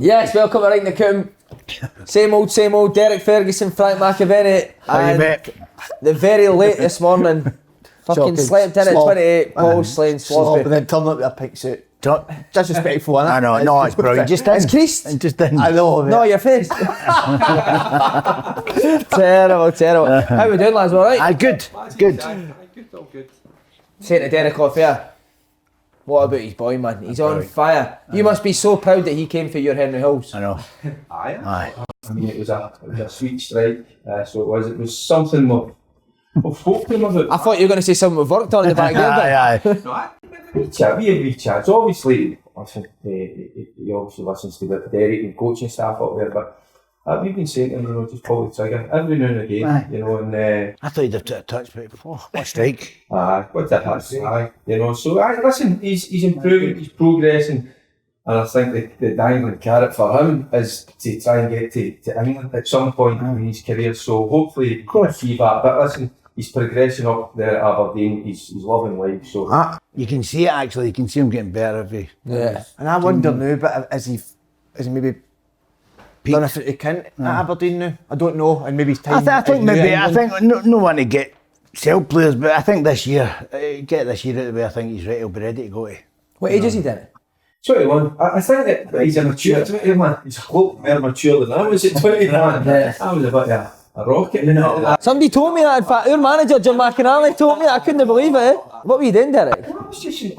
Yes, welcome to Right in the Coombe. Same old. Derek Ferguson, Frank McAvenny, and the very late this morning. Fucking slept in at 28. Paul Slane sloppy. But then turn up with a pink suit. Disrespectful, innit? I know, no, it's brilliant. Just It's creased. Just didn't. I know, mate. No, your face. Terrible. How we doing, lads? All right? Good. All good. Saying to Derek off here, what about his boy, man? He's on fire. You must be so proud that he came for your Henry Hills. I know. Aye. I mean, it was a sweet strike. So it was something we've spoken to him about. I thought you were going to say something we've worked on in the back there. Aye. We have wee chats. Obviously, he obviously listens to the Derek and coaching staff up there, but we've been saying to him, just pull the trigger every now and again, and I thought you'd have took a touch, but what a strike. what did that say? So listen, he's improving, he's progressing, and I think the dangling carrot for him is to try and get to England at some point in his career. So hopefully he can achieve that. But listen, he's progressing up there at Aberdeen. He's loving life. So You can see it actually. You can see him getting better every. Yeah. And I wonder now, but is he maybe done if he can at Aberdeen now? I don't know, and maybe his time. I think no one to get sell players, but I think this year, get this year out of the way. I think he'll be ready to go to. What age is he then? 21. I think that he's a mature 21. He's a lot more mature than I was at 21. I was a bit a rocket. Somebody told me that, in fact, our manager Jim McInally told me that. I couldn't believe it. What were you doing, Derek? I was living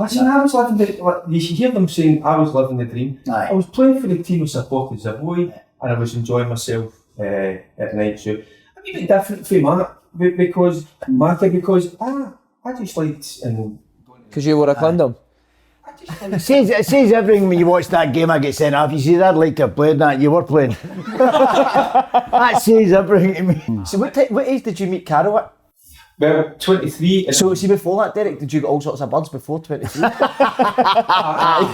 you should hear them saying I was living the dream. Aye. I was playing for the team I supported as a boy, and I was enjoying myself at night. So a wee bit different from Mark because I just liked and Because you wore a condom. It says everything when you watch that game I get sent off. You see, I'd like to have played that. You were playing. That says everything to me. So what age did you meet Carol at? well 23. So see before that, Derek, did you get all sorts of buds before 23? Aye.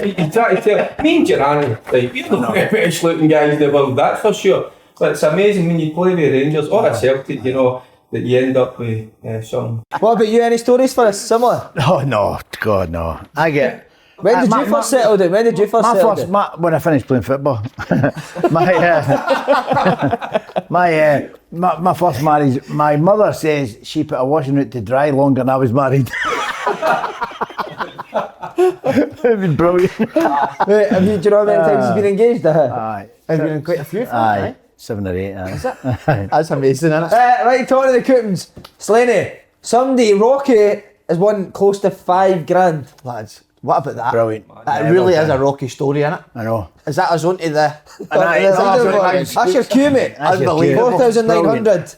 You try to tell me and Gerani, like, we're not the best looking guys in the world, that's for sure. But it's amazing when you play with Rangers or a Celtic, that you end up with something. What about you? Any stories for us? Similar? Oh no, God no. I get. When did you first settle down? When When I finished playing football. my first marriage. My mother says she put a washing out to dry longer than I was married. It'd been brilliant. Wait, do you know how many times he's been engaged? Aye. I've been in quite a few. Aye. 7 or 8. Aye. That's amazing, isn't it? Right, talking to the Coombs. Slaney, somebody, Rocky, has won close to $5,000. Lads, what about that? Brilliant. It really is a rocky story, innit? I know. Is that us onto the... That's your cue, mate. That's your cue. 4,900.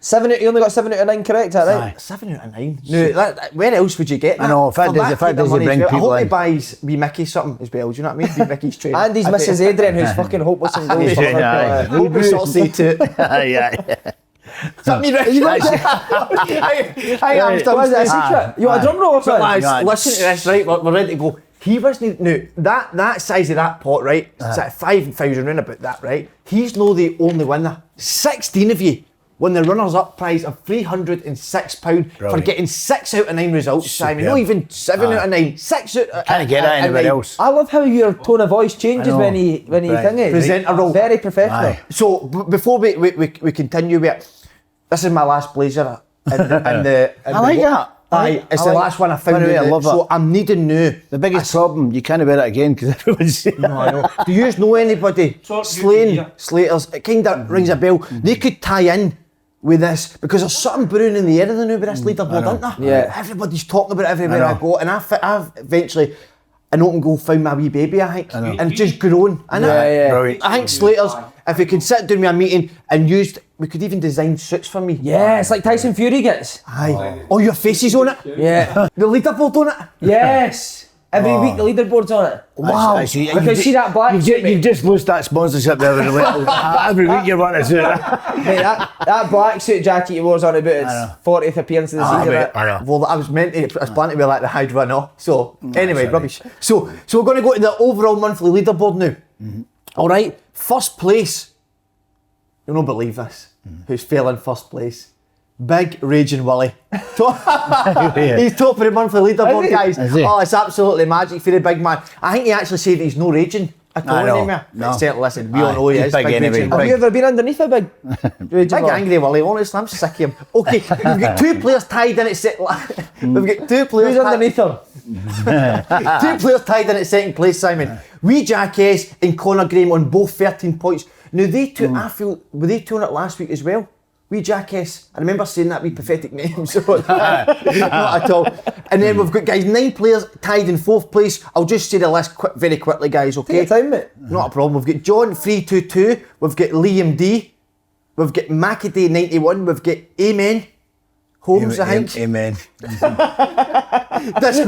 You only got 7 out of 9 correct, is that right? Aye. 7 out of 9. No, where else would you get that? I know, if that For does- that if that kind of does money bring as well. people I hope he in. buys wee Mickey something as well, do you know what I mean? Wee Mickey's training. And his Mrs. Adrian, who's fucking hopeless and goals. Aye. Hope we sort of say to it. Aye. Is that me, Rick? I am still Was it a secret? You want a drum roll or But something? lads, listen to this, right? We're ready to go. He wasn't... No, that size of that pot, right? It's at 5,000 round about that, right? He's no the only winner. 16 of you won the runners-up prize of £306 for getting 6 out of 9 results, Simon. Not even 7 out of 9. 6 out of Can't get that anywhere else. I love how your tone of voice changes when he thingy. Presenter role. Very professional. Aye. So before we continue with it, this is my last blazer. I like that. Aye, it's the last one I found. By the way, I love so it. I'm needing new. The biggest problem, you can't wear it again because everyone's saying No, I know. Do you know anybody? Slane, Slaters, it kind of rings a bell. They could tie in with this because there's something brewing in the air now with this leaderboard, aren't there? Yeah. Everybody's talking about it everywhere I go, and I've eventually an open goal found my wee baby, I think, and just grown. Yeah. Brilliant. I think Slaters, if we could sit down with a meeting and we could even design suits for me. Yeah, it's like Tyson Fury gets. Aye. Oh, your face is on it. Yeah. The leaderboard on it. Yes. Every week the leaderboard's on it. Wow. I can see that black suit, mate. You've just lost that sponsorship there. Every week you're wanting to do it. Mate, that black suit jacket you wore's on about its 40th appearance of the season. mate, I know. Well, I was planning to be like the Hyde run off. So anyway, rubbish. So we're going to go to the overall monthly leaderboard now. All right, first place. You'll not believe this. Who's fell in first place? Big Raging Willie. He's top of the monthly leaderboard, guys. Oh, it's absolutely magic for the big man. I think he actually said he's no raging at all anymore. No. Listen, we all know he is big anyway. Raging. Have you ever been underneath a big Big angry Willie, honestly, I'm sick of him. Okay, we've got two players tied in at We've got two players Who's underneath him? two players tied in at second place, Simon. Wee Jackass and Conor Graham on both 13 points. Now they two, I feel, were they two on it last week as well? Wee Jackass, I remember saying that wee pathetic name, so not at all. And then we've got, guys, 9 players tied in 4th place. I'll just say the list very quickly, guys, okay? Take your time, mate. Not a problem. We've got John 322, we've got Liam D, we've got Macadie 91, we've got Amen Holmes, I think. Amen. Disco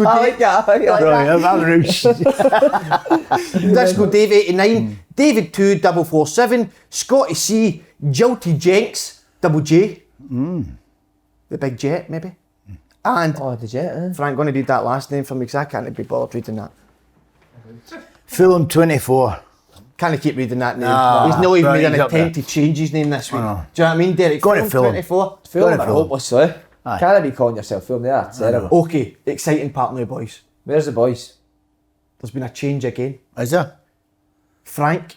I like that. Disco Dave 89, David 2 447, Scotty C, Jilty Jenks, Double J, the big jet maybe, and The jet, Frank, going to read that last name for me because I can't be bothered reading that. Fulham 24. Can't keep reading that name. Nah, He's not even made an he's up attempt to change his name this week. Do you know. know what I mean, Derek? Go on to Fulham. 24. Film Go are on, hopeless, so. Aye. Can't be calling yourself film there. Terrible. Okay, exciting part now, boys. Where's the boys? There's been a change again. Is there? Frank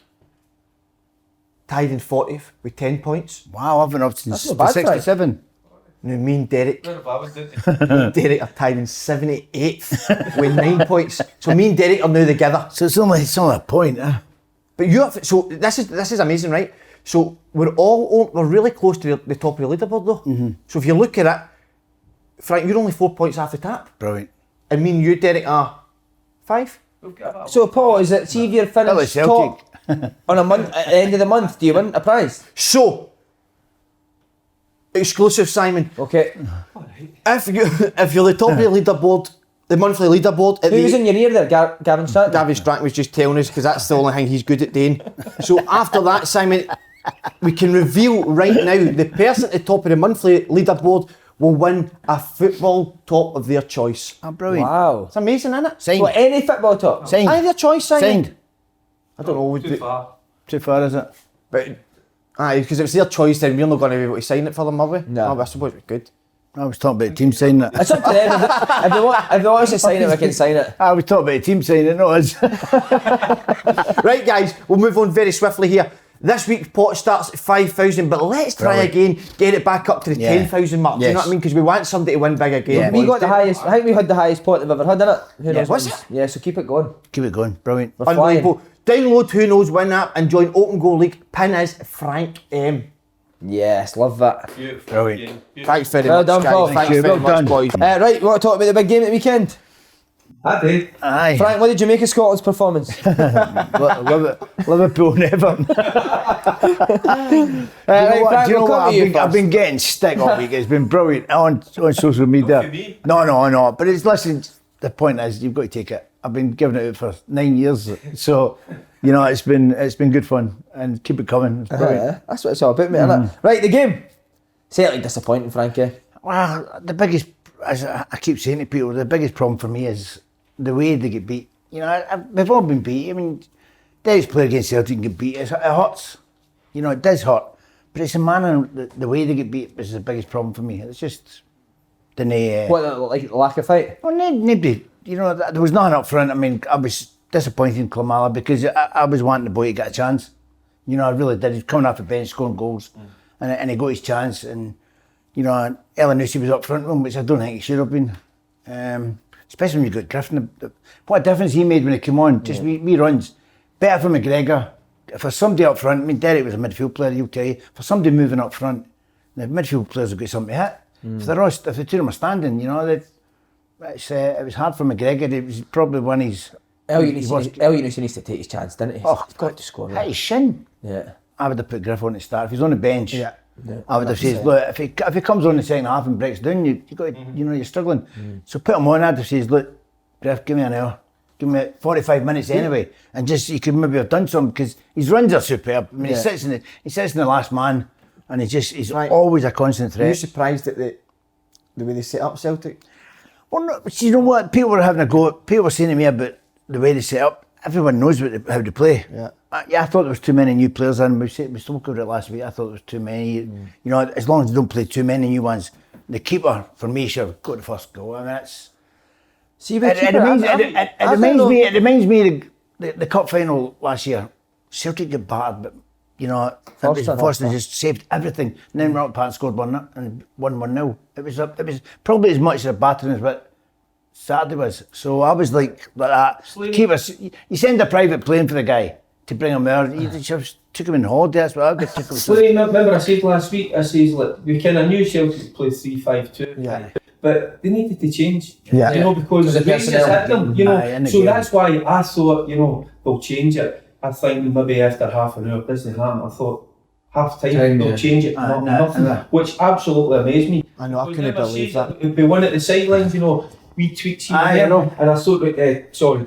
tied in 40th with 10 points. Wow, I've been up since That's not bad, 67. Now me and Derek, Derek are tied in 78th with 9 points. So me and Derek are now together. So it's only a point, huh? But you have, so this is amazing, right? So we're really close to the top of the leaderboard though. So if you look at it, Frank, you're only 4 points off the tap. Brilliant. And me and you, Derek, are 5. So, Paul, is it, see if you're That was finished top Celtic. on a month, at the end of the month, do you win a prize? So, exclusive, Simon. Okay. If you're the top of the leaderboard, the monthly leaderboard, at Who was the in your ear there, Gavin Stratton? Gavin Stratton was just telling us because that's the only thing he's good at doing. So after that, Simon, we can reveal right now the person at the top of the monthly leaderboard will win a football top of their choice. Oh, brilliant. Wow. It's amazing, isn't it? Signed. What, any football top? Signed. Either choice, Simon. Signed. I don't know. Too far. Too far, is it? But because if it's their choice, then we're not going to be able to sign it for them, are we? No. I suppose we could. I was talking about the team signing it. It's up to them. If they want us to sign it, we can sign it. I was talking about the team signing it, not us. Right, guys, we'll move on very swiftly here. This week's pot starts at 5,000, but let's try Brilliant. again, get it back up to the Yeah. 10,000 mark. Do you know Yes. what I mean? Because we want somebody to win big again. Yeah. We got the boys. highest, I think we had the highest pot we've ever had, innit? Who knows? was what- it? Yeah, so keep it going. Keep it going. Brilliant. We're flying. Unbelievable. Download Who Knows Win app and join Open Goal League. Pin is Frank M. Yes, love that. Beautiful. Brilliant. Thanks very Well much, done, guys. Paul. Thanks Thank you. very Well much, done. boys. Right, you want to talk about the big game at the weekend? I did. Aye. Frank, what did you make of Scotland's performance? Liverpool and Everton. Right, Frank, Do you know we'll what? come to you I've first. been getting stick all week. It's been brilliant on social media. for me. No. But it's listen. The point is, you've got to take it. I've been giving it out for 9 years, so you know it's been good fun and keep it coming. It's brilliant. That's what it's all about, mate, innit? Right, the game. Celtic disappointing, Frankie. Well, the biggest, as I keep saying to people, the biggest problem for me is the way they get beat. You know, we've all been beat. I mean, Derek's played against Celtic and get beat. It hurts. You know, it does hurt. But it's the manner, the way they get beat is the biggest problem for me. It's just the What, like lack of fight? well, nobody. You know, there was nothing up front. I mean, I was disappointed in Klimala because I was wanting the boy to get a chance. You know, I really did. He was coming off the bench, scoring goals, and he got his chance. And you know, Elanusi was up front with him, which I don't think he should have been. Especially when you got Griffin. What a difference he made when he came on. Just wee runs. Better for McGregor. For somebody up front, I mean, Derek was a midfield player, he'll tell you. For somebody moving up front, the midfield players have got something to hit. If the two of them are standing, you know, it was hard for McGregor. It was probably one of his... Elyounoussi needs to take his chance, didn't he? Oh, He's got to score. Hit his shin. Yeah. I would have put Griff on the start. If he's on the bench, Yeah. I would have said, look, if he comes on the second half and breaks down, you got to, you know, you're struggling. So put him on. I'd have said, look, Griff, give me an hour. Give me 45 minutes anyway, and just you could maybe have done something because his runs are superb. I mean, he sits in the last man, and he's Right. always a constant Are you threat. surprised at the way they set up Celtic? Well, no, but you know what? People were having a go. People were saying to me about the way they set up. Everyone knows how they play. Yeah. I thought there was too many new players in. We spoke about it last week. I thought there was too many. You know, as long as they don't play too many new ones, the keeper for me should go to the first goal. I mean, it's. See, it reminds me of the cup final last year. Celtic got battered, but you know, Foster just saved everything. And then Rock Pat scored 1 and won 1-0. It was probably as much a battering as what Saturday was. So I was like that. Keepers, you send a private plane for the guy to bring him there. You just took him in holiday. That's what I got. Remember I said last week, like, we kind of knew Celtic play 3-5-2. Yeah. But they needed to change, you know, because the Rangers hit them, you know. So that's why I thought, you know, they'll change it. I think maybe after half an hour, it doesn't happen. I thought half time they'll change it, nothing, which absolutely amazed me. I know, I couldn't believe that. It'd be one at the sidelines, you know, wee tweaks here and there. And I thought,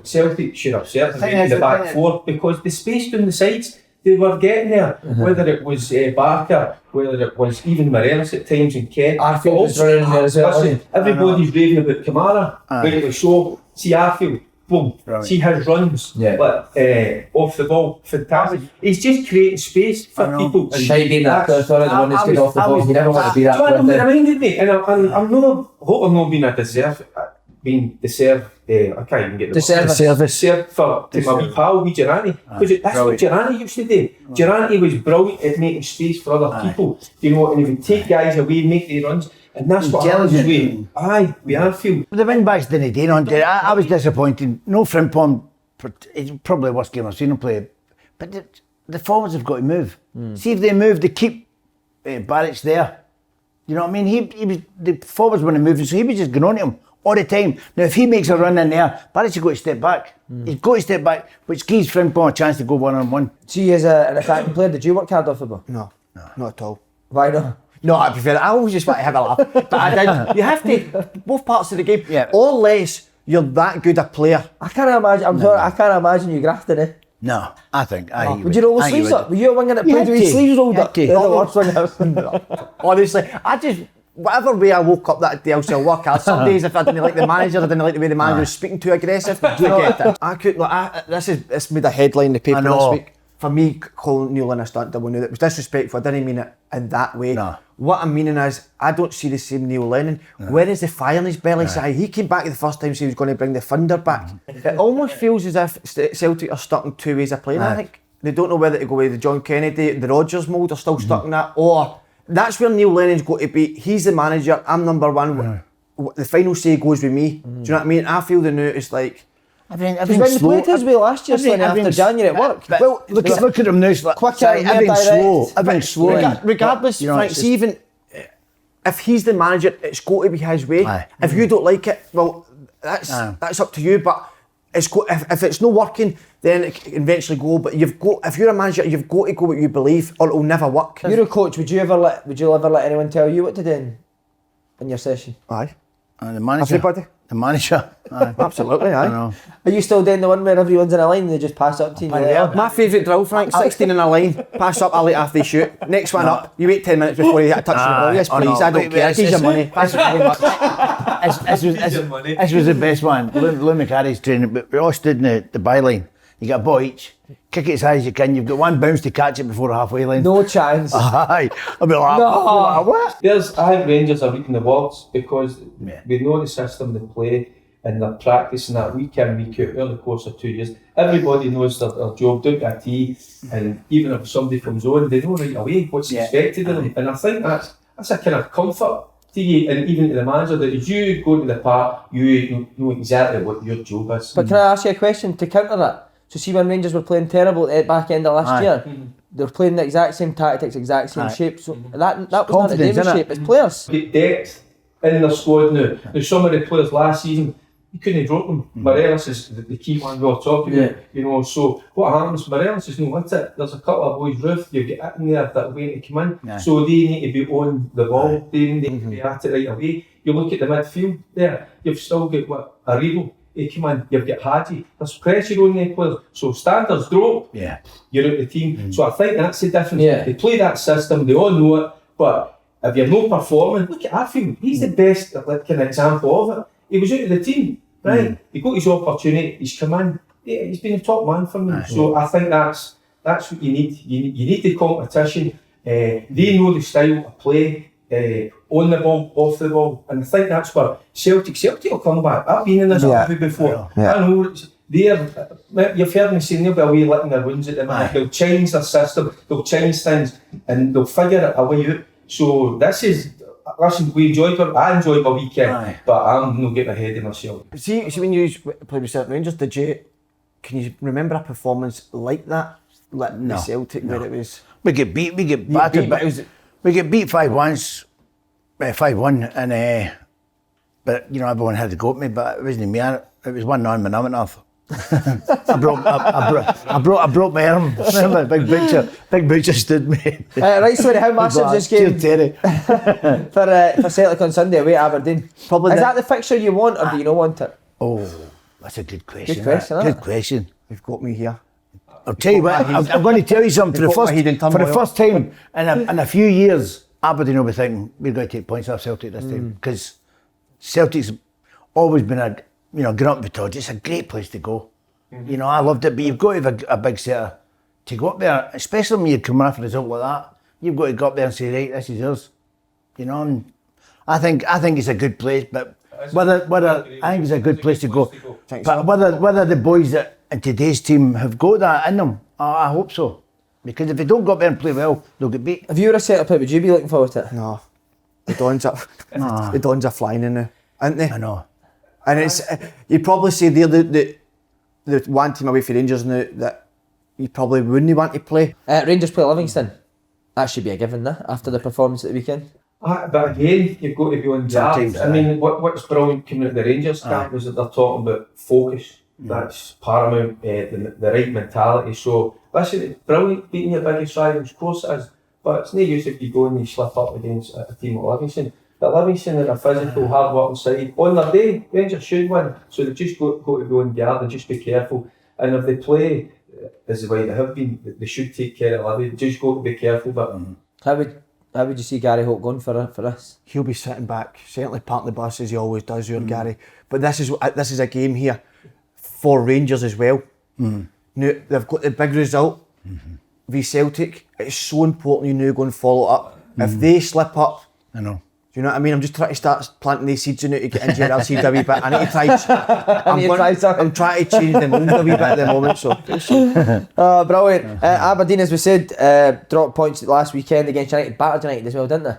Celtic should have certainly been in the back four, because the space down the sides, they were getting there, whether it was Barker, whether it was even Morelos at times and Kent. Arfield was running there as well. Everybody's raving about Kamara, rightly so. See Arfield, boom. Right. See his runs, but off the ball, fantastic. He's just creating space for people. Shy being that person, the one that's good off the ball. You never want to be that person. It reminded me, and I'm not, hope I'm not being a deserved. I can't even get the service for my wee pal, wee Girani, because that's what Girani used to do. Girani was brilliant at making space for other people, you know, and he would take guys away, make the runs, and that's what happens with Arfield. The wing backs didn't do nothing. I was disappointed. No Frimpong, it's probably the worst game I've seen him play, but the forwards have got to move. See if they move, they keep Barrett's there. You know what I mean? He was, the forwards weren't moving, so he was just going on to him all the time. Now, if he makes a run in there, Barrett's got to step back. He's got to step back, which gives Frimpong a chance to go one-on-one. See, as an attacking player, did you work hard off football? No, not at all. Why not? No, I prefer it. I always just want to have a laugh. But I did. You have to, both parts of the game, or less, you're that good a player. I can't imagine, I can't imagine you grafting it. No, I think would you roll the sleeves up? Were you a winger that played with his sleeves rolled up? Honestly, I just, whatever way I woke up that day, I'll still work hard. Some days if I didn't like the manager, I didn't like the way the manager was speaking too aggressive. Forget it. I could, this made a headline in the paper this week. For me, calling Neil Lennon a stunt double knew that was disrespectful. I didn't mean it in that way. No. What I'm meaning is, I don't see the same Neil Lennon. Where is the fire in his belly? He came back the first time, so he was going to bring the thunder back. It almost feels as if Celtic are stuck in two ways of playing. I think they don't know whether to go with the John Kennedy, the Rodgers mould, are still stuck in that, or that's where Neil Lennon's got to be. He's the manager. I'm number one. The final say goes with me. Do you know what I mean? I feel the new. It's like. When they played his way last year, after January at work. Well, look at him now. Like, quicker, everything's slow. Regardless, Frank, see, even if he's the manager, it's got to be his way. If you don't like it, well, that's up to you. But if it's not working, then it can eventually go. But if you're a manager, you've got to go what you believe, or it'll never work. You're a coach. Would you ever let anyone tell you what to do in your session? Aye. The manager. Everybody. The manager. Absolutely, aye. Are you still doing the one where everyone's in a line and they just pass up to you? My favourite drill, Frank, 16 in a line, pass up early after they shoot. Next one up, you wait 10 minutes before you touch the ball. Yes, please, I don't care. Here's your money. Thanks very much. This was the best one. Lou McCarty's training, but we all stood in the byline. You got a ball each. Kick it as high as you can. You've got one bounce to catch it before the halfway line. No chance. Aye. I'll be like, what? I think Rangers are reading the words because we know the system they play and they're practicing that week in, week out over the course of 2 years. Everybody knows their job down to a T, and even if somebody comes on, they know right away what's expected of them. And I think that's a kind of comfort to you, and even to the manager, that as you go to the park, you know exactly what your job is. But can I ask you a question to counter that? So see, when Rangers were playing terrible at the back end of last year, they were playing the exact same tactics, exact same shape. So that was not a David shape, it's players. Get depth in their squad now. Now some of the players last season, you couldn't drop them. Morelos is the key one we were talking about. You know, so what happens, Morelos is no with it. There's a couple of boys, Ruth, you get in there that way to come in. So they need to be on the ball, they need to be at it right away. You look at the midfield there, you've still got Arrigo. Come in, you've got Hadji, there's pressure on the players, so standards drop, you're out the team. So I think that's the difference. They play that system, they all know it, but if you're not performing, look at Arfield, he's the best kind of example of it. He was out of the team, right? He got his opportunity, he's come in, he's been a top man for me. So I think that's that's what you need. You need the competition. They know the style of play, on the ball, off the ball, and I think that's where Celtic will come back. I've been in this movie before. I know you've heard me saying they'll be away licking their wounds at the minute. They'll change their system, they'll change things, and they'll figure a way out. So this is. Listen, I enjoyed my weekend, but I'm not getting ahead of myself. See when you played with Celtic Rangers, can you remember a performance like that? Like the Celtic where it was... We get battered, we get beat 5-1, and but you know, everyone had to go at me, but it wasn't me, it was 1-0 when I went off. I broke my arm. Remember, Big Butcher stood me. Right, sorry, how massive is this game for Celtic on Sunday away at Aberdeen? Probably is that the fixture you want, or do you not want it? Oh, that's a good question. Good question. You've got me here. I'll tell you what, I'm going to tell you something. For the first time in a few years, Aberdeen will be thinking we're going to take points off Celtic this time, because Celtic's always been get up the Todge. It's a great place to go. You know, I loved it, but you've got to have a big setter to go up there, especially when you're coming off a result like that. You've got to go up there and say, right, this is yours. You know, and I think it's a good place, but whether I think it's a good place to go. But whether the boys in today's team have got that in them, I hope so. Because if they don't go up there and play well, they'll get beat. If you were a Celtic player, would you be looking forward to it? No. The Dons are flying in now, aren't they? I know. And it's you'd probably say they're the one team away for Rangers now that you probably wouldn't want to play. Rangers play Livingston. That should be a given, after the performance at the weekend. But again, you've got to be on guard. I mean, what's brilliant coming out of the Rangers camp is that they're talking about focus. That's paramount, the right mentality. So, listen, it's brilliant beating your biggest rivals, of course it is. But it's no use if you go and you slip up against a team like Livingston. But Livingston are a physical, hard-working side. On their day, Rangers should win. So they've just got to be on guard and just be careful. And if they play as the way they have been, they should take care of Livy. Just got to be careful. But how would you see Gary Holt going for this? He'll be sitting back, certainly parking the bus as he always does, Gary. But this is a game here for Rangers as well. Now they've got the big result v Celtic. It's so important you now go and follow up. If they slip up, I know. Do you know what I mean? I'm just trying to start planting these seeds in it to get into your seeds a wee bit. I need to try. I'm trying to change the mould a wee bit at the moment. So, brilliant. Aberdeen, as we said, dropped points last weekend against United, battered United as well, didn't they?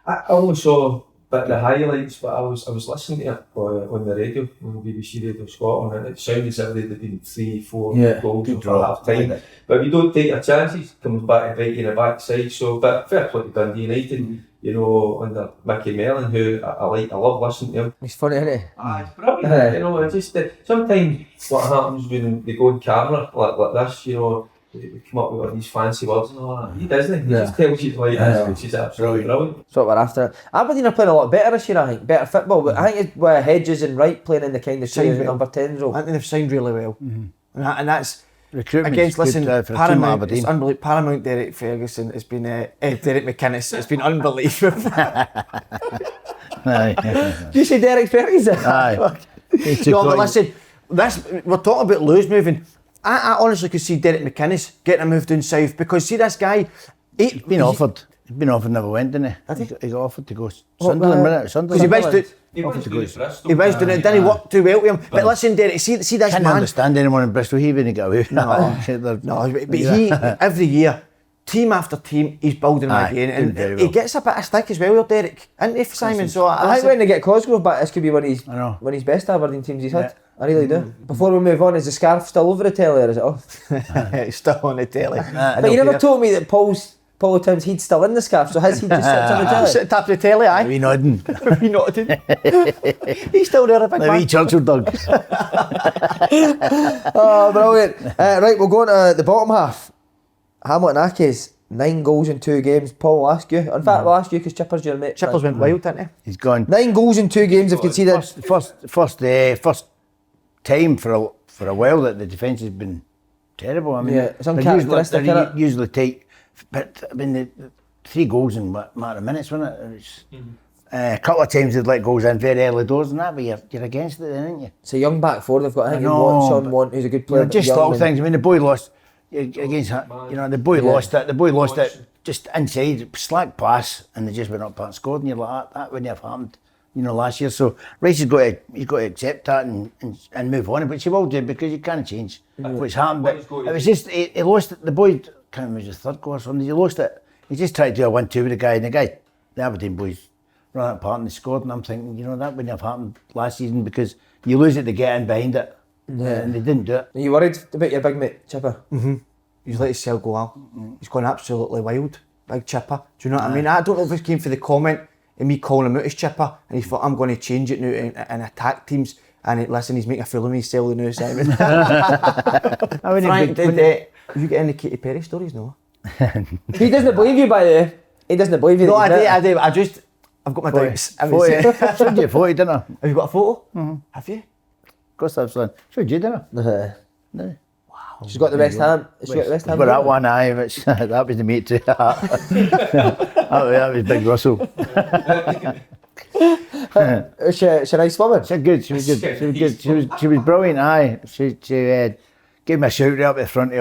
I only saw but the highlights. But I was listening to it on the radio, on BBC Radio Scotland, and it sounded as if they'd been 3-4 goals for half time. But if you don't take your chances, it comes back and bite you in the backside. So, but fair play to Dundee United. You know, under Mickey Mellon, who I love listening to him. He's funny, isn't he? It's brilliant. You know, it's just sometimes what happens when they go on camera like this, you know, they come up with all these fancy words and all that. He doesn't. He just tells you like this, which is absolutely brilliant. That's what we're after. Aberdeen are playing a lot better this year, I think. Better football, but I think it's with Hedges and Wright playing in the kind of same number 10 role. I think they've signed really well, and that's. Recruitment against, listen, Paramount, it's unbelievable. Paramount Derek Ferguson, it's been Derek McInnes, it's been unbelievable. Did you say Derek Ferguson? Aye. No, but listen, we're talking about Lewis moving. I honestly could see Derek McInnes getting a move down south, because see this guy, he's been offered, never went, didn't he? He got offered to go Sunderland, because he was doing it, didn't he work too well with him? But listen, Derek, see this man. I can't understand anyone in Bristol, he wouldn't get away with but he, every year, team after team, he's building him again, and he gets a bit of stick as well, Derek, isn't he, Simon? So I think when they get Cosgrove back, this could be one of his best Aberdeen teams he's had. I really do. Before we move on, is the scarf still over the telly, or is it off? It's still on the telly. But you never told me that Paul Tim's he'd still in the scarf, so has he just sits on the telly? Sit top of the telly, aye. We nodding. We nodding. He's still there, a big man. The wee Churchill dog. Oh, brilliant. Right, we'll go on to the bottom half. Hamilton Accies, 9 goals in 2 games. Paul, will ask you. In fact, we'll ask you because Chippers, your mate. Chippers went wild, didn't he? He's gone. 9 goals in 2 games, I've conceded. First time for a while that the defence has been terrible. I mean, it's uncharacteristic, they're usually tight. But I mean, the 3 goals in a matter of minutes, wasn't it? A couple of times they'd let goals in very early doors and that, but you're against it then, aren't you? It's a young back four they've got. I think Sean Want, who's a good player. Just little things. I mean, the boy lost against, the boy lost it. The boy lost it just inside, slack pass, and they just went up and scored. And you're like, that wouldn't have happened, last year. So Rice has got to accept that and move on, which he will do because you can't change what's happened. But it was just he lost it. The boy, can't remember, his third goal or something. He lost it. He just tried to do a 1-2 with the guy, and the Aberdeen boys ran it apart and they scored. And I'm thinking, that wouldn't have happened last season because you lose it to get in behind it. Yeah. And they didn't do it. Are you worried about your big mate, Chipper? Mm-hmm. He's let his cell go out. He's gone absolutely wild. Big Chipper. Do you know what I mean? I don't know if it came for the comment and me calling him out as Chipper, and he thought, I'm going to change it now and attack teams. And listen, he's making a fool of me, Sally now, Simon. Frank, did you get any Katy Perry stories? No. He doesn't believe you, by the way. He doesn't believe you. No, I do. I've got my doubts. I showed you a photo, didn't I? Have you got a photo? Mm-hmm. Have you? Of course I've son. Showed you, didn't I? No. Wow. She's got the West Ham. She's got the West Ham. But that one, which that was the mate too. that was Big Russell. She a nice woman. She was good. She was brilliant. She gave me a shout right up the front of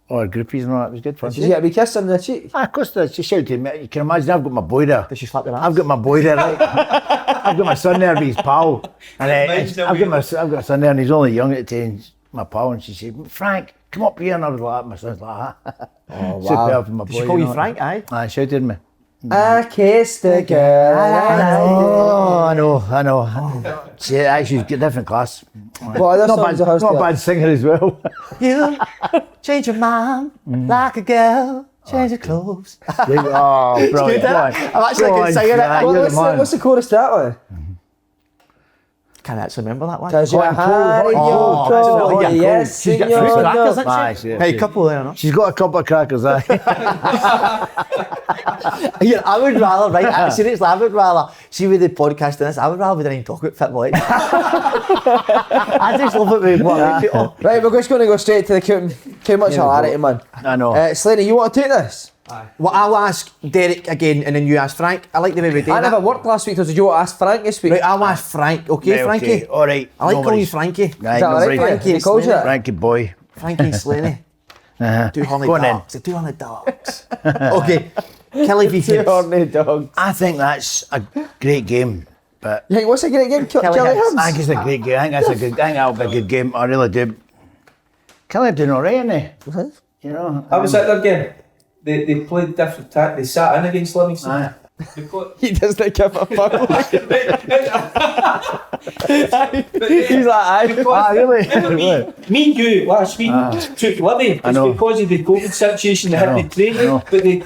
all the groupies and all that. It was good fun. Did you get a wee kiss on the cheek? Of course, she shouted me. You can imagine. I've got my boy there. Did she slap your ass? I've got my boy there. Right? I've got my son there, with his pal, and I've got my son there, and he's only young at the time. My pal, and she said, "Frank, come up here," and I was like, my son's like, "Oh wow!" My Did she call you Frank? Aye. Aye, shouted me. I kissed a girl. I know. She's got different class. Well, other songs are not bad singer as well. You change your mind like a girl. Change your clothes. Oh, brilliant. I'm actually a good singer. What's the chorus to that one? Can't actually remember that one. Cause you're hard in your trouble, yes, she's got senor. fruit crackers, hasn't Aye, she? Hey, a couple there, no? She's got a couple of crackers, aye. Yeah, I would rather, right, seriously, I would rather, see with the podcast and this, I would rather we didn't even talk about football. I just love it with what Right, we're just going to go straight to the counting. Too much hilarity, man. I know. Slaney, you want to take this? Aye. Well, I'll ask Derek again and then you ask Frank. I like the way we do I that. never worked last week, so did you want to ask Frank this week? Right, I'll ask Frank. Okay, Right, Frankie? okay. All right. I like no calling you worries. Frankie. Right, Is that no all right, worries. Frankie? He calls you that? Frankie boy. Frankie Slaney. Uh-huh. 200 Go on then. dogs. 200 dogs. Okay. Kelly v Two Hibs. horny dogs. I think that's a great game, but You think what's a great game? Kelly Hibs. Hibs? I think it's a great game. I think that'll be a good game. I really do. Kelly doing alright, isn't he? I was at their game. They played different tactics. They sat in against Livingston. Aye. He doesn't give a fuck. He's like, aye. Really? Me and you last week took Livy. It's because of the COVID situation they had to train, but they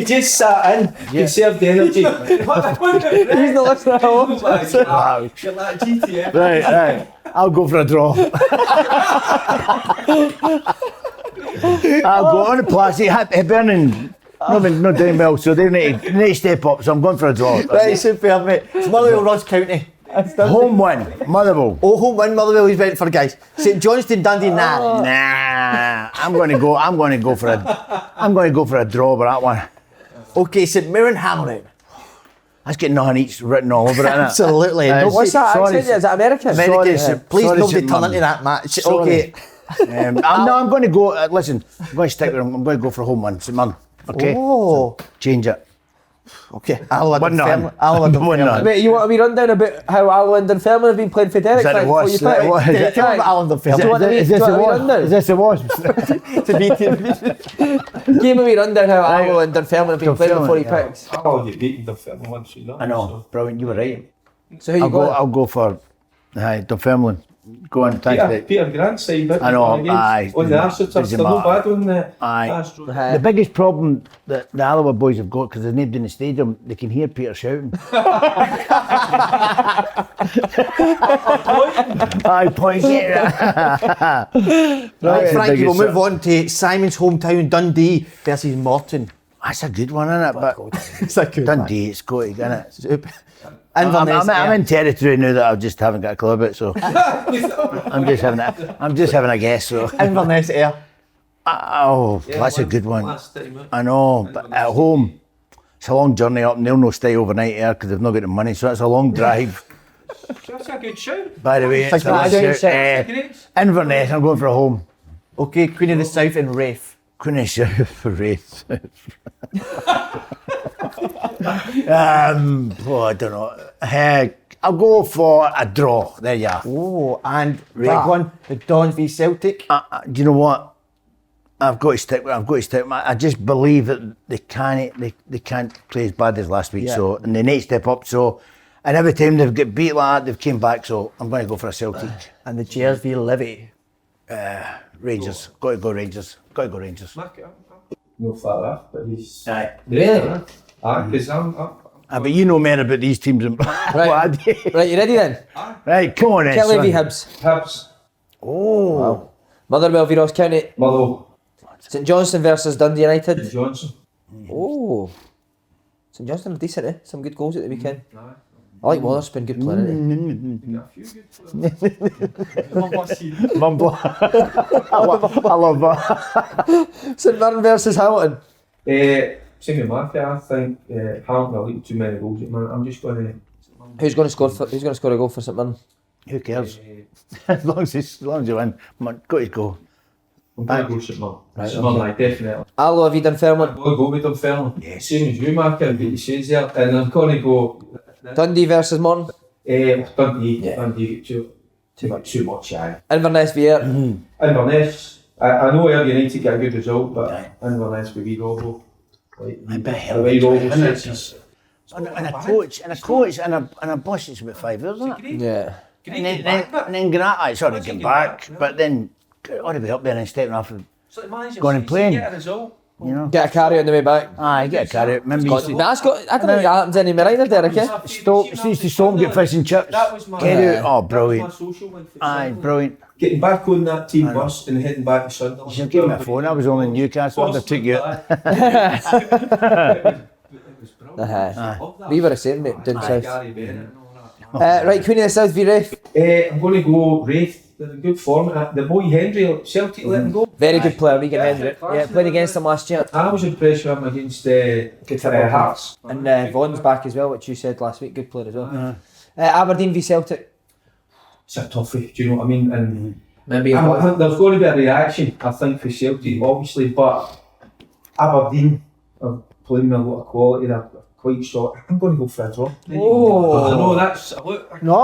just sat in, conserved the energy. He's not listening at home. You're like GTF. Right. I'll go for a draw. I'll go on the plus. Hibernian, no doing well, so they need to step up. So I'm going for a draw. Right, superb, mate. It's Motherwell, Ross County. Home win, Motherwell. Oh, home win, Motherwell, he's went for, guys. St Johnstone, Dundee, nah. I'm going to go for a draw with that one. Okay, St Mirren, Hamilton. That's getting nothing each written all over it, innit? Absolutely. What's that accent? Is that American? American. Sorry, Please sorry, nobody St. turn Mirren. into that match. Sorry. Okay. I'm going to go, listen, I'm going to stick with him. I'm going to go for a home win, St Mirren. Okay? Oh. Change it. Okay. I'll let them 1-0. fairly. I'll let them 1-0. fairly. Wait, you want to be run down about how Ireland and Fairman have been playing for Derek? Is that Frank, the before Wasps? you Is that pick? what- Tell them about Alan the fairly. Do you want to be- Is do you this the want to be Wasps? rundown? Is this the Wasps? Give me a wee rundown how Ireland and Fairman have been playing Fairman, before he yeah. picks. Oh, you beat the film once, you know. I know, brilliant, you were right. So who you got? I'll go for Dunfermline. Go on, thanks. Peter Grant's side, but I know, aye. on the Arsenal turf, they're no bad on the Aye. Astros. The biggest problem that the Alloa boys have got, because there's nobody in the stadium, they can hear Peter shouting. Aye, point it. Right, Frankie, we'll biggest- move on to Simon's hometown, Dundee versus Morton. That's a good one, isn't it? But It's a good Dundee, it's got to, isn't it? Inverness, I'm in territory now that I just haven't got a clue about, so I'm just having a guess. So Inverness Air. that's a good one. Last time, I know, but at home, it's a long journey up, and they'll not stay overnight here because they've not got the money, so it's a long drive. That's a good shout. By the way, it's a I nice don't shout. say- Inverness, I'm going for a home. Okay, Queen of the South and Wraith. Queen of the South for Wraith. I don't know. I'll go for a draw. There you are. Oh, and big one, the Dons v Celtic. Do you know what? I've got to stick with. I just believe that they can't play as bad as last week. Yeah. So, and they need to step up. So, and every time they've got beat like that, they've came back. So, I'm going to go for a Celtic. And the Jers v Livy. Rangers. Got to go Rangers. No far off, but he's. Aye. Really? Because I'm But you know more about these teams than Right. Right, you ready then? Right, come on then. Kelly v son. Hibs. Hibs, Oh. Wow. Motherwell v Ross County. Motherwell, St Johnstone versus Dundee United. Johnson. Oh. St Johnstone are decent, eh? Some good goals at the weekend. I like Watherspoon, good player, isn't Got a few good players. Mumble. I love that. he? St Mirren versus Hamilton. Same with Murphy, I think Hamilton are leaking too many goals at the moment. I'm just going to. Who's going to score a goal for St Mirren? Who cares? as long as you win, got to go. I'm going to go St Mirren. Right, St Mirren, definitely. Allo v Dunfermline. I'm going to go with Dunfermline. Yes. Same as you, Mark, but you says there. And I'm going to go. Dundee versus Morton. Dundee. Yeah. Dundee, too much, aye. Inverness v Ayr. Inverness, I know Ayr United get a good result, but Aye. Inverness with wee Robo. I bet hell the wee Robo isn't it? says And a coach and a boss, it's about 5 years, isn't it? Yeah. And then Granada, sorry, get back, but then ought to be up there and stepping off and going and playing. You know? Get a carry on the way back. Aye, get a carrot. Remember you I don't know if that happens anymore either, Derek, eh? used to stop and get fish and chips. That was my. Get out. Oh, brilliant. That was my social life. Aye, brilliant. Getting back on that team bus and heading back to Sunderland. You should give me a phone. I was only in Newcastle. I took you out. We were the same, mate, down south. Gary Bennett and all that. Right, Queen of the South v Wraith. I'm going to go Wraith. They're in good form. The boy Hendry, Celtic let him go. Very good player, Regan Hendry. Yeah, played against him last year. I was impressed with him against Hearts. And Vaughan's back as well, which you said last week. Good player as well. Aberdeen v Celtic. It's a toughie, do you know what I mean? And Maybe I think there's going to be a reaction, I think, for Celtic, obviously, but Aberdeen are playing with a lot of quality. They're quite short. I'm going to go for a draw. Oh. I know that's. Look, No.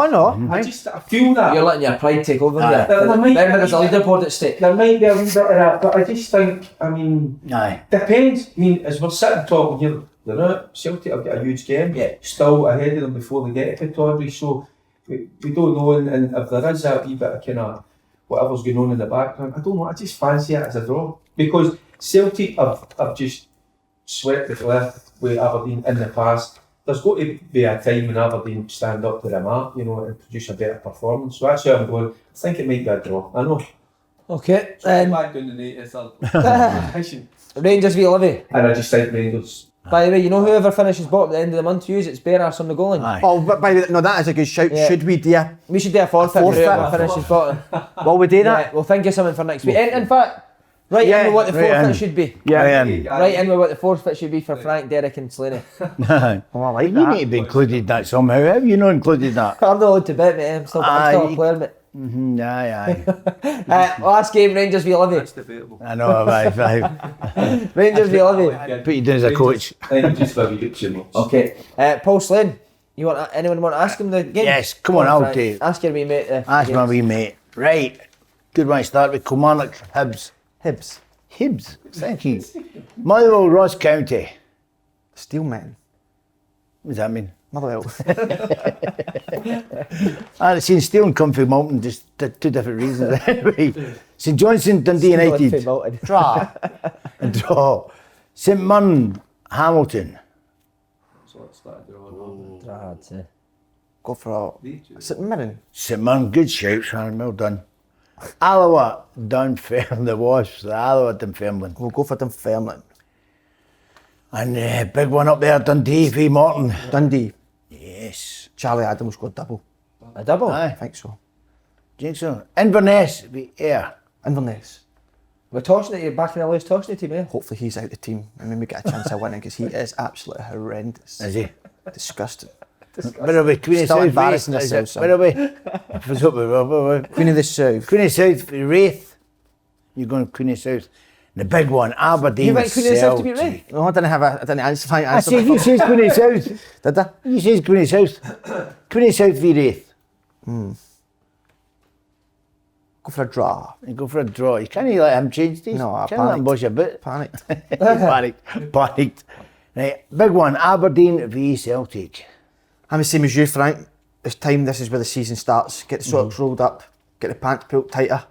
I feel that. You're letting your pride take over Aye. there. There might Remember, be- there's a leaderboard at stake. There might be a wee bit of that, but I just think, Aye. depends. I mean, as we're sitting talking here, they're not. Celtic have got a huge game. Yeah. Still ahead of them before they get to Pittodrie, so we don't know. And if there is a wee bit of kind of whatever's going on in the background, I don't know. I just fancy it as a draw because Celtic have just swept the cliff with Aberdeen in the past. There's got to be a time when Aberdeen stand up to the mark, you know, and produce a better performance. So that's where I'm going. I think it might be a draw. I know. Okay. Back down the Rangers v Livy. and I just think Rangers. By the way, you know whoever finishes bottom at the end of the month, it's bare arse on the goal line. Aye. Oh, but by the way, no, that is a good shout. Yeah. Should we do a... We should do a forfeit for forfeit. whoever finishes bottom. Will we do that? Yeah, we'll think of something for next week. In fact, write in with what the right forfeit in. should be. Yeah. Write in with what the forfeit should be for Frank, Derek and Slaney. Oh, I like You that. need to be included in that somehow. How have you not included that? I'm not allowed to bet, mate. I'm still a player, mate. Aye. Last game, Rangers v Livy. debatable. I know, aye. Rangers v Livy. Put you down as a coach. I think just maybe get too much. Okay. Paul Slane. Anyone want to ask him the game? Yes, come on, I'll Frank. do it. Ask your wee mate. Ask my wee mate. Right. Good one to start with. Kilmarnock, Hibs. Hibs. Hibs. Thank you. Motherwell, Ross County. Steelmen. What does that mean? Motherwell. I've seen Steele and Comfy Mountain, just two different reasons. Anyway, St Johnstone, Dundee United. Draw. And draw. St Mirren, Hamilton. So let's start drawing. Go for a... St Mirren. St Mirren, good shout, Sharon, well done. Alloa, Dunfermline, the Wasps, the Alloa, Dunfermline. We'll go for Dunfermline. And big one up there, Dundee v Morton. Dundee. Yes. Charlie Adams got double. A double? Aye. I think so. Think so. Inverness v Ayr. Inverness. We're tossing it, you're backing the Lewis Toshney team, eh? Hopefully he's out the team and then we get a chance of winning because he is absolutely horrendous. Is he? Disgusting. Where are we? Queen of Still South embarrassing Wraith. ourselves, Where are we? What's up with Queen of the South. Queen of South, Wraith. You're going Queen of South. The big one, Aberdeen. You went Queen of South to beat Celtic. Ray? No, I didn't answer. I said, you says Queen of South. Did I? You says Queen of South. Queen of South v Wraith. Go for a draw. You go for a draw. You can't let him change these. No, I can't let him panicked. boss you a bit. Panicked. Panicked. Right, big one, Aberdeen v Celtic. I'm the same as you, Frank. It's time. This is where the season starts. Get the socks rolled up. Get the pants pulled tighter.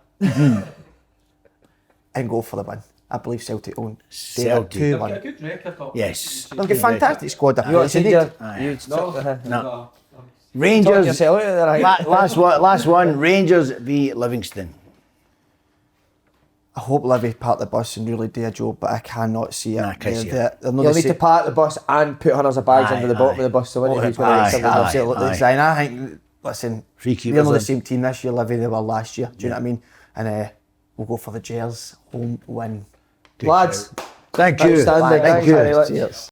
And go for the win. I believe Celtic own. Celtic. They've got 2-1. a good record. though. Yes. They've got a fantastic squad. You want to change your... Aye. No. Rangers. Yourself out of there, right? Last one, Rangers v Livingston. I hope Livy part the bus and really do a job, but I cannot see it. Nah, I can't see it. They're not You'll the need to same. park the bus and put hundreds of bags Aye, under the bottom aye. of the bus so when who's going Aye, to get something aye. absolutely. Design. I think. Listen, Free we're keepers. not the in. same team this year, Livy. They were last year. Do you know what I mean? And we'll go for the Gers home win. Lads, Thank you. outstanding. Thank Thanks you. very much. Cheers.